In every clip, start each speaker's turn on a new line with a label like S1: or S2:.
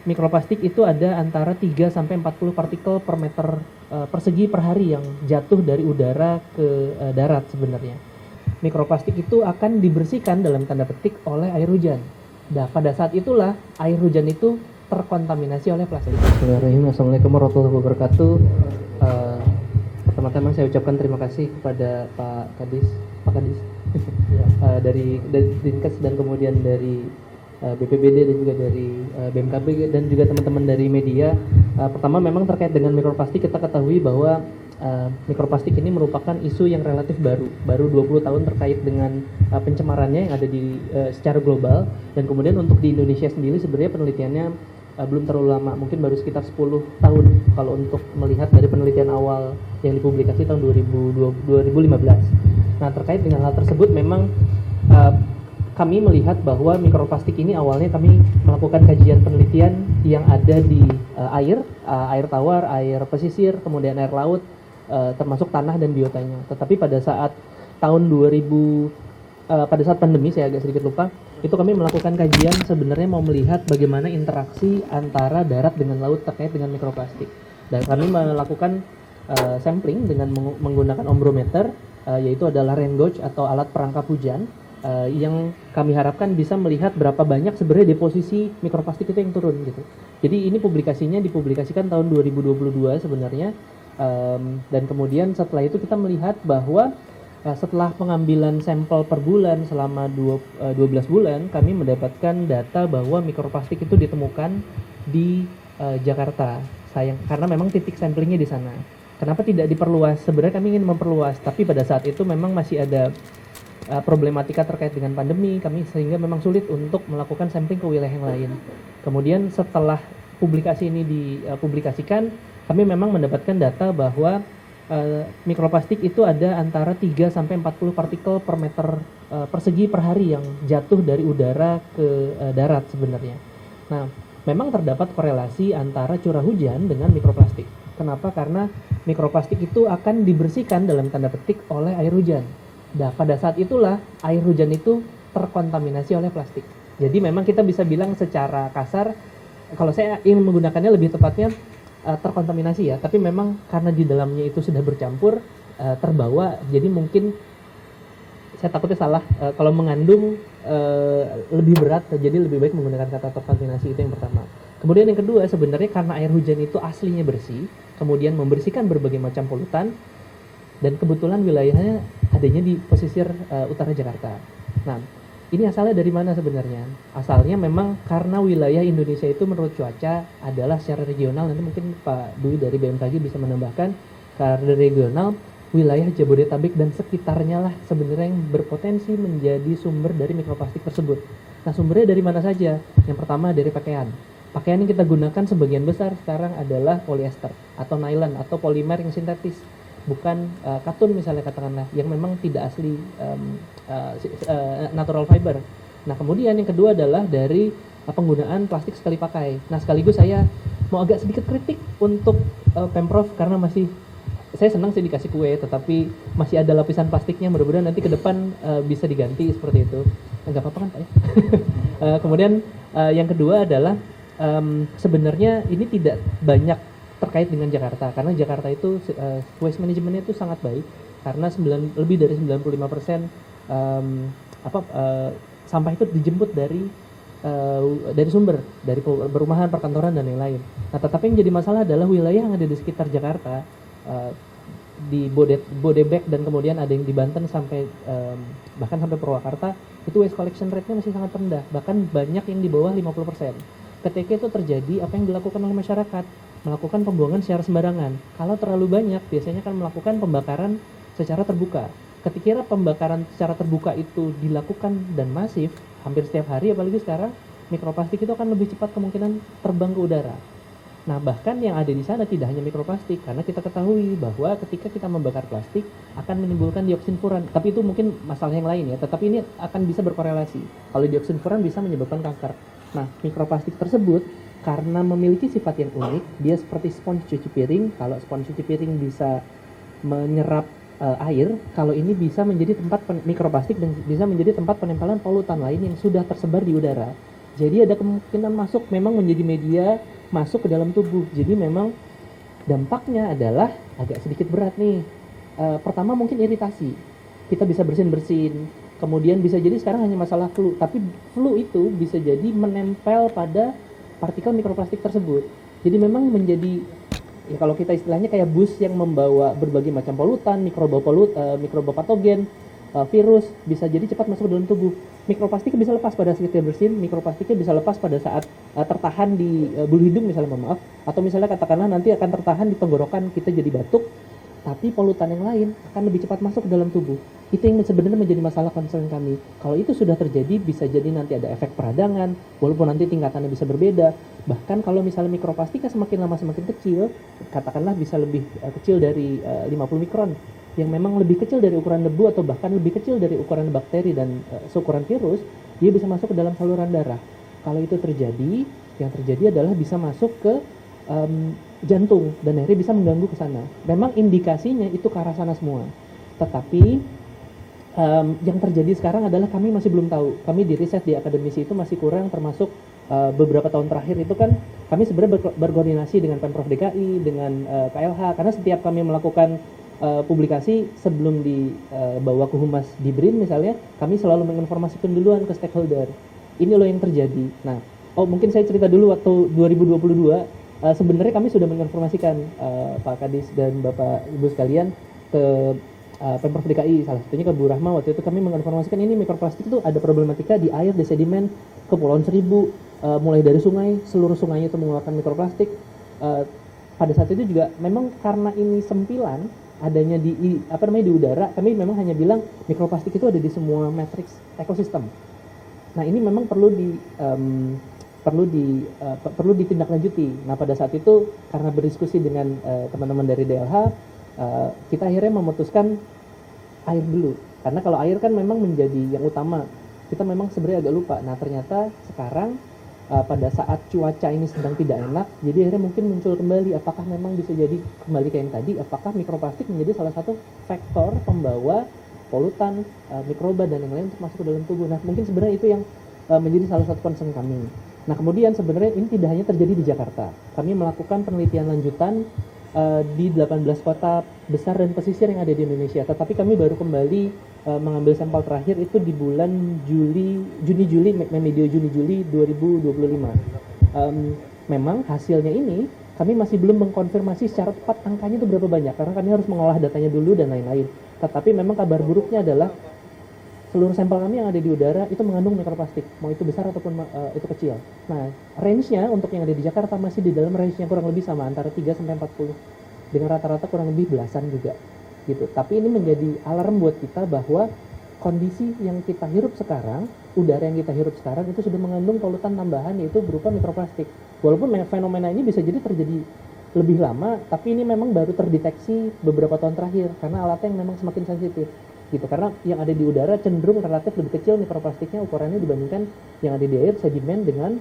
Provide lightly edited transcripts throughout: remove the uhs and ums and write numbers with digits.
S1: Mikroplastik itu ada antara 3 sampai 40 partikel per meter persegi per hari yang jatuh dari udara ke darat sebenarnya. Mikroplastik itu akan dibersihkan dalam tanda petik oleh air hujan. Nah, pada saat itulah air hujan itu terkontaminasi oleh plastik. Bismillahirrahmanirrahim. Assalamualaikum warahmatullahi wabarakatuh. Pertama-tama saya ucapkan terima kasih kepada Pak Kadis dari Dinkes dan kemudian dari BPBD dan juga dari BMKB dan juga teman-teman dari media. Pertama memang terkait dengan mikroplastik, kita ketahui bahwa mikroplastik ini merupakan isu yang relatif baru 20 tahun terkait dengan pencemarannya yang ada di secara global, dan kemudian untuk di Indonesia sendiri sebenarnya penelitiannya belum terlalu lama, mungkin baru sekitar 10 tahun kalau untuk melihat dari penelitian awal yang dipublikasi tahun 2015. Nah, terkait dengan hal tersebut memang kami melihat bahwa mikroplastik ini awalnya kami melakukan kajian penelitian yang ada di air tawar, air pesisir, kemudian air laut, termasuk tanah dan biotanya. Tetapi pada saat tahun 2000, pada saat pandemi, saya agak sedikit lupa, itu kami melakukan kajian sebenarnya mau melihat bagaimana interaksi antara darat dengan laut terkait dengan mikroplastik. Dan kami melakukan sampling dengan menggunakan ombrometer, yaitu adalah rain gauge atau alat perangkap hujan, yang kami harapkan bisa melihat berapa banyak sebenarnya deposisi mikroplastik itu yang turun gitu. Jadi ini publikasinya dipublikasikan tahun 2022 sebenarnya, dan kemudian setelah itu kita melihat bahwa setelah pengambilan sampel per bulan selama 12 bulan, kami mendapatkan data bahwa mikroplastik itu ditemukan di Jakarta. Karena memang titik samplingnya di sana. Kenapa tidak diperluas? Sebenarnya kami ingin memperluas, tapi pada saat itu memang masih ada problematika terkait dengan pandemi, sehingga memang sulit untuk melakukan sampling ke wilayah yang lain. Kemudian setelah publikasi ini dipublikasikan, kami memang mendapatkan data bahwa mikroplastik itu ada antara 3 sampai 40 partikel per meter persegi per hari yang jatuh dari udara ke darat sebenarnya. Nah, memang terdapat korelasi antara curah hujan dengan mikroplastik. Kenapa? Karena mikroplastik itu akan dibersihkan dalam tanda petik oleh air hujan. Nah, pada saat itulah air hujan itu terkontaminasi oleh plastik. Jadi memang kita bisa bilang secara kasar, kalau saya ingin menggunakannya lebih tepatnya terkontaminasi ya, tapi memang karena di dalamnya itu sudah bercampur, terbawa, jadi mungkin saya takutnya salah, kalau mengandung lebih berat, jadi lebih baik menggunakan kata terkontaminasi. Itu yang pertama. Kemudian yang kedua, sebenarnya karena air hujan itu aslinya bersih, kemudian membersihkan berbagai macam polutan, dan kebetulan wilayahnya adanya di pesisir utara Jakarta. Nah, ini asalnya dari mana sebenarnya? Asalnya memang karena wilayah Indonesia itu menurut cuaca adalah secara regional, nanti mungkin Pak Dwi dari BMKG bisa menambahkan, karena regional wilayah Jabodetabek dan sekitarnya lah sebenarnya yang berpotensi menjadi sumber dari mikroplastik tersebut. Nah, sumbernya dari mana saja? Yang pertama dari pakaian. Pakaian yang kita gunakan sebagian besar sekarang adalah polyester atau nylon atau polimer yang sintetis, bukan katun misalnya katakanlah, yang memang tidak asli natural fiber. Nah, kemudian yang kedua adalah dari penggunaan plastik sekali pakai. Nah, sekaligus saya mau agak sedikit kritik untuk Pemprov, karena saya senang sih dikasih kue, tetapi masih ada lapisan plastiknya, mudah-mudahan nanti ke depan bisa diganti seperti itu. Nggak apa-apa kan Pak ya? Kemudian yang kedua adalah sebenarnya ini tidak banyak terkait dengan Jakarta, karena Jakarta itu waste manajemennya itu sangat baik, karena lebih dari 95% sampah itu dijemput dari sumber, dari perumahan, perkantoran dan lain-lain. Nah, tetapi yang jadi masalah adalah wilayah yang ada di sekitar Jakarta, di Bodebek dan kemudian ada yang di Banten sampai bahkan sampai Purwakarta, itu waste collection rate-nya masih sangat rendah, bahkan banyak yang di bawah 50%. Ketika itu terjadi, apa yang dilakukan oleh masyarakat? Melakukan pembuangan secara sembarangan. Kalau terlalu banyak, biasanya akan melakukan pembakaran secara terbuka. Ketika pembakaran secara terbuka itu dilakukan dan masif, hampir setiap hari, apalagi sekarang, mikroplastik itu akan lebih cepat kemungkinan terbang ke udara. Nah, bahkan yang ada di sana tidak hanya mikroplastik, karena kita ketahui bahwa ketika kita membakar plastik akan menimbulkan dioksin furan. Tapi itu mungkin masalah yang lain ya, tetapi ini akan bisa berkorelasi. Kalau dioksin furan bisa menyebabkan kanker. Nah, mikroplastik tersebut karena memiliki sifat yang unik, dia seperti spons cuci piring. Kalau spons cuci piring bisa menyerap air, kalau ini bisa menjadi tempat mikroplastik dan bisa menjadi tempat penempalan polutan lain yang sudah tersebar di udara. Jadi ada kemungkinan masuk memang menjadi media masuk ke dalam tubuh. Jadi memang dampaknya adalah agak sedikit berat nih. Pertama mungkin iritasi. Kita bisa bersin-bersin. Kemudian bisa jadi sekarang hanya masalah flu, tapi flu itu bisa jadi menempel pada partikel mikroplastik tersebut. Jadi memang menjadi, ya kalau kita istilahnya kayak bus yang membawa berbagai macam polutan, mikroba patogen, virus, bisa jadi cepat masuk ke dalam tubuh. Mikroplastiknya bisa lepas pada saat kita bersin, mikroplastiknya bisa lepas pada saat tertahan di bulu hidung misalnya, maaf, atau misalnya katakanlah nanti akan tertahan di tenggorokan kita jadi batuk, tapi polutan yang lain akan lebih cepat masuk ke dalam tubuh. Itu yang sebenarnya menjadi masalah concern kami. Kalau itu sudah terjadi, bisa jadi nanti ada efek peradangan, walaupun nanti tingkatannya bisa berbeda. Bahkan kalau misalnya mikroplastiknya semakin lama semakin kecil, katakanlah bisa lebih kecil dari 50 mikron, yang memang lebih kecil dari ukuran debu atau bahkan lebih kecil dari ukuran bakteri dan seukuran virus, dia bisa masuk ke dalam saluran darah. Kalau itu terjadi, yang terjadi adalah bisa masuk ke jantung dan akhirnya bisa mengganggu ke sana. Memang indikasinya itu ke arah sana semua. Tetapi yang terjadi sekarang adalah kami masih belum tahu. Kami di riset di akademisi itu masih kurang, termasuk beberapa tahun terakhir itu kan kami sebenarnya berkoordinasi dengan Pemprov DKI, dengan KLH, karena setiap kami melakukan publikasi sebelum dibawa ke Humas di BRIN misalnya, kami selalu menginformasikan duluan ke stakeholder. Ini loh yang terjadi. Nah, mungkin saya cerita dulu waktu 2022, sebenarnya kami sudah menginformasikan Pak Kadis dan Bapak Ibu sekalian ke Pemprov DKI, salah satunya ke Bu Rahma. Waktu itu kami menginformasikan ini mikroplastik itu ada problematika di air, di sedimen Kepulauan Seribu, mulai dari sungai, seluruh sungainya itu mengeluarkan mikroplastik. Pada saat itu juga memang karena ini sempilan adanya di udara, kami memang hanya bilang mikroplastik itu ada di semua matriks ekosistem. Nah, ini memang perlu ditindaklanjuti. Nah, pada saat itu karena berdiskusi dengan teman-teman dari DLH, kita akhirnya memutuskan air dulu, karena kalau air kan memang menjadi yang utama. Kita memang sebenarnya agak lupa. Nah, ternyata sekarang pada saat cuaca ini sedang tidak enak, jadi akhirnya mungkin muncul kembali, apakah memang bisa jadi kembali kayak yang tadi, apakah mikroplastik menjadi salah satu faktor pembawa polutan, mikroba dan yang lain untuk masuk ke dalam tubuh. Nah, mungkin sebenarnya itu yang menjadi salah satu concern kami. Nah, kemudian sebenarnya ini tidak hanya terjadi di Jakarta. Kami melakukan penelitian lanjutan di 18 kota besar dan pesisir yang ada di Indonesia. Tetapi kami baru kembali mengambil sampel terakhir itu di bulan Juni-Juli 2025. Memang hasilnya ini kami masih belum mengkonfirmasi secara tepat angkanya itu berapa banyak, karena kami harus mengolah datanya dulu dan lain-lain. Tetapi memang kabar buruknya adalah seluruh sampel kami yang ada di udara itu mengandung mikroplastik, mau itu besar ataupun itu kecil. Nah, range-nya untuk yang ada di Jakarta masih di dalam range-nya kurang lebih sama, antara 3-40. Dengan rata-rata kurang lebih belasan juga. Gitu. Tapi ini menjadi alarm buat kita bahwa kondisi yang kita hirup sekarang, udara yang kita hirup sekarang itu sudah mengandung polutan tambahan, yaitu berupa mikroplastik. Walaupun fenomena ini bisa jadi terjadi lebih lama, tapi ini memang baru terdeteksi beberapa tahun terakhir, karena alatnya yang memang semakin sensitif. Gitu, karena yang ada di udara cenderung relatif lebih kecil mikroplastiknya ukurannya dibandingkan yang ada di air, sedimen dengan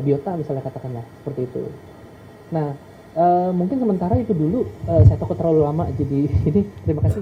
S1: biota misalnya, katakanlah seperti itu. Nah, mungkin sementara itu dulu, saya takut terlalu lama jadi ini. Terima kasih.